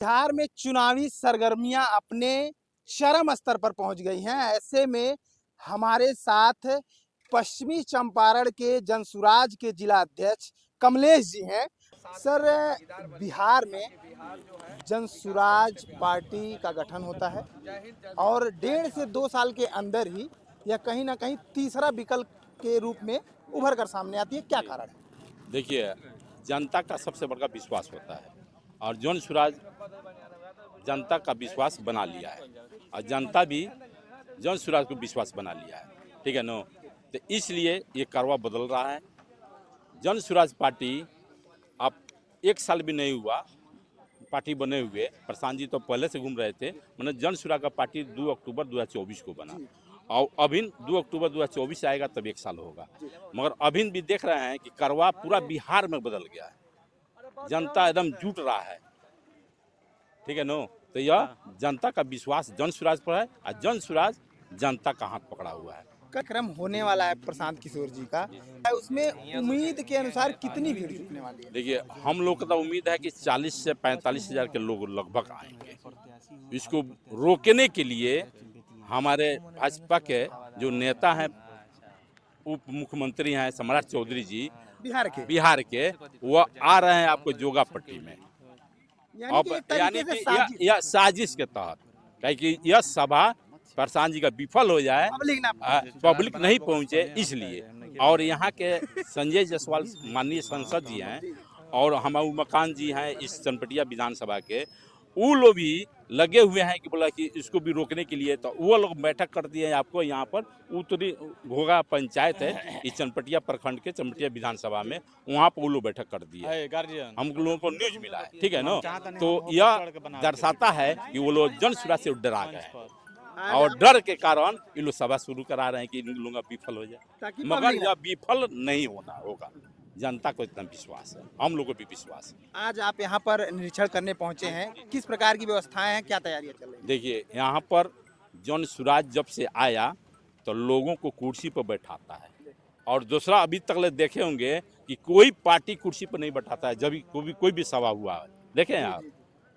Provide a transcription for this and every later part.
बिहार में चुनावी सरगर्मियां अपने चरम स्तर पर पहुंच गई हैं। ऐसे में हमारे साथ पश्चिमी चंपारण के जनसुराज के जिला अध्यक्ष कमलेश जी हैं। सर, बिहार में जनसुराज पार्टी का गठन होता है और 1.5 से 2 साल के अंदर ही यह कहीं ना कहीं तीसरा विकल्प के रूप में उभर कर सामने आती है। क्या कारण है? देखिए, जनता का सबसे बड़ा विश्वास होता है और जनसुराज जनता का विश्वास बना लिया है और जनता भी जनसुराज को विश्वास बना लिया है। ठीक है नो, तो इसलिए ये करवा बदल रहा है। जनसुराज पार्टी अब 1 साल भी नहीं हुआ पार्टी बने हुए। प्रशांत जी तो पहले से घूम रहे थे। मतलब जनसुराज का पार्टी 2 अक्टूबर 2024 को बना और अभी 2 अक्टूबर 2024 आएगा तब 1 साल होगा। मगर अभी भी देख रहे हैं कि करवा पूरा बिहार में बदल गया है। जनता एकदम जुट रहा है। ठीक है नो, तो यह जनता का विश्वास जनसुराज पर है और जनसुराज जनता का हाथ पकड़ा हुआ है। कार्यक्रम होने वाला है प्रशांत किशोर जी का, उसमें उम्मीद के अनुसार कितनी भीड़ जुटने वाली है? देखिए, हम लोग को तो उम्मीद है कि 40 से 45 हज़ार के लोग लगभग आएंगे। इसको रोकने के लिए हमारे भाजपा के जो नेता हैं, उप मुख्यमंत्री हैं सम्राट चौधरी जी बिहार के वो आ रहे हैं आपको जोगापट्टी में। यानी कि यह साजिश के तहत, क्योंकि यह सभा प्रशांत जी का विफल हो जाए, पब्लिक नहीं पहुंचे इसलिए। और यहाँ के संजय जायसवाल माननीय सांसद जी हैं और हमारे उमाकांत जी हैं इस चनपटिया विधानसभा के, वो लोग भी लगे हुए हैं कि बोला कि इसको भी रोकने के लिए। तो वो लोग बैठक कर दिए हैं आपको यहाँ पर उत्तरी घोगा पंचायत है इस चनपटिया प्रखंड के चनपटिया विधानसभा में, वहाँ पर वो लोग बैठक कर दिए। हम लोगों को न्यूज मिला है। ठीक है ना, तो यह दर्शाता है कि वो लोग जनसुराज से डरा गए और डर के कारण ये लोग सभा शुरू करा रहे हैं कि इन लोगों का विफल हो जाए। मगर यह विफल नहीं होगा। जनता को इतना विश्वास है, हम लोगों को भी विश्वास है। आज आप यहाँ पर निरीक्षण करने पहुँचे हैं, किस प्रकार की व्यवस्थाएं हैं, क्या तैयारियां चल रही हैं? देखिए, यहाँ पर जनसुराज जब से आया तो लोगों को कुर्सी पर बैठाता है और दूसरा अभी तक ले देखे होंगे कि कोई पार्टी कुर्सी पर नहीं बैठाता है जब कोई भी सभा हुआ है, देखें आप।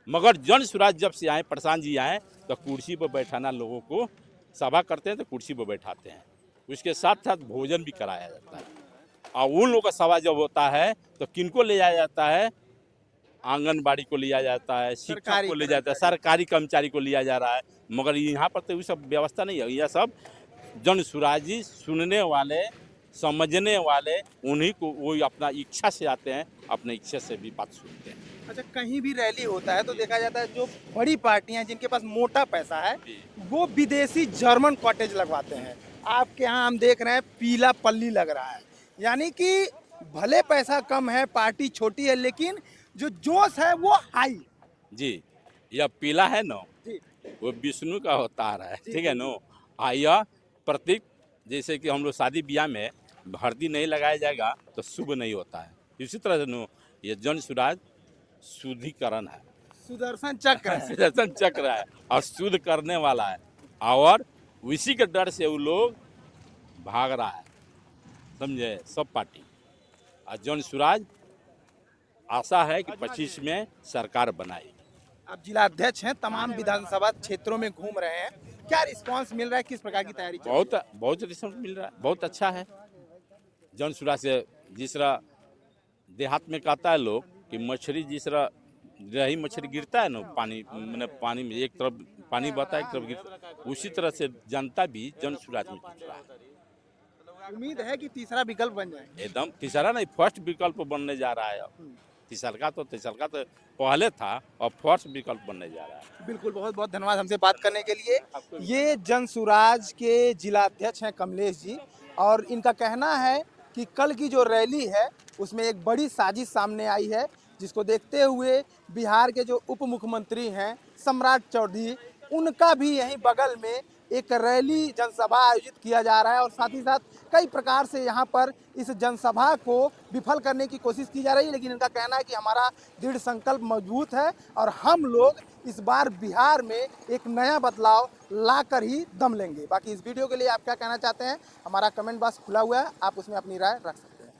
मगर जनसुराज जब से आए, प्रशांत जी आए, तो कुर्सी पर बैठाना, लोगों को सभा करते हैं तो कुर्सी पर बैठाते हैं। उसके साथ साथ भोजन भी कराया जाता है और उन लोगों का सभा जब होता है तो किनको ले जाया जाता है? आंगनबाड़ी को लिया जाता है, शिक्षक को ले जाता है, सरकारी कर्मचारी को लिया जा रहा है। मगर यहाँ पर तो ये सब व्यवस्था नहीं है। यह सब जनसुराजी सुनने वाले, समझने वाले, उन्हीं को वो अपना इच्छा से आते हैं, अपने इच्छा से भी बात सुनते हैं। अच्छा, कहीं भी रैली होता है तो देखा जाता है जो बड़ी पार्टियां जिनके पास मोटा पैसा है वो विदेशी जर्मन कॉटेज लगवाते हैं। आपके यहाँ हम देख रहे हैं पीला पल्ली लग रहा है, यानी कि भले पैसा कम है, पार्टी छोटी है, लेकिन जो जोश है वो हाई। जी, यह पीला है ना, वो विष्णु का अवतार है। ठीक है नो, यह प्रतीक, जैसे कि हम लोग शादी ब्याह में हल्दी नहीं लगाया जाएगा तो शुभ नहीं होता है, इसी तरह से नो ये जनसुराज शुद्धिकरण है, सुदर्शन चक्र है। सुदर्शन चक्र है और शुद्ध करने वाला है और उसी के डर से वो लोग भाग रहा है, समझे, सब पार्टी। और जनसुराज आशा है कि 25 में सरकार बनाएगी। आप जिला अध्यक्ष हैं, तमाम विधानसभा क्षेत्रों में घूम रहे हैं, क्या रिस्पांस मिल रहा है, किस प्रकार की तैयारी? बहुत रिस्पांस मिल रहा है, बहुत अच्छा है। जनसुराज से जिस तरह देहात में कहता है लोग कि मछली जिस तरह रही मछली गिरता है ना पानी, मैंने पानी में एक तरफ पानी बहता है एक तरफ गिरता है, उसी तरह से जनता भी जनसुराज में जुट रहा है। उम्मीद है कि तीसरा विकल्प बन जाए। एकदम तीसरा नहीं, फर्स्ट विकल्प बनने जा रहा है। तीसरा तो पहले था और फर्स्ट विकल्प बनने जा रहा है। बिल्कुल, बहुत बहुत धन्यवाद हमसे बात करने के लिए। ये जनसुराज के जिला अध्यक्ष हैं कमलेश जी, और इनका कहना है कि कल की जो रैली है उसमें एक बड़ी साजिश सामने आई है, जिसको देखते हुए बिहार के जो उप मुख्यमंत्री हैं सम्राट चौधरी, उनका भी यहीं बगल में एक रैली जनसभा आयोजित किया जा रहा है और साथ ही साथ कई प्रकार से यहाँ पर इस जनसभा को विफल करने की कोशिश की जा रही है। लेकिन इनका कहना है कि हमारा दृढ़ संकल्प मजबूत है और हम लोग इस बार बिहार में एक नया बदलाव लाकर ही दम लेंगे। बाकी इस वीडियो के लिए आप क्या कहना चाहते हैं, हमारा कमेंट बॉक्स खुला हुआ है, आप उसमें अपनी राय रख सकते हैं।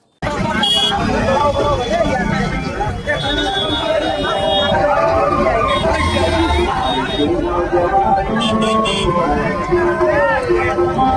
Thank you.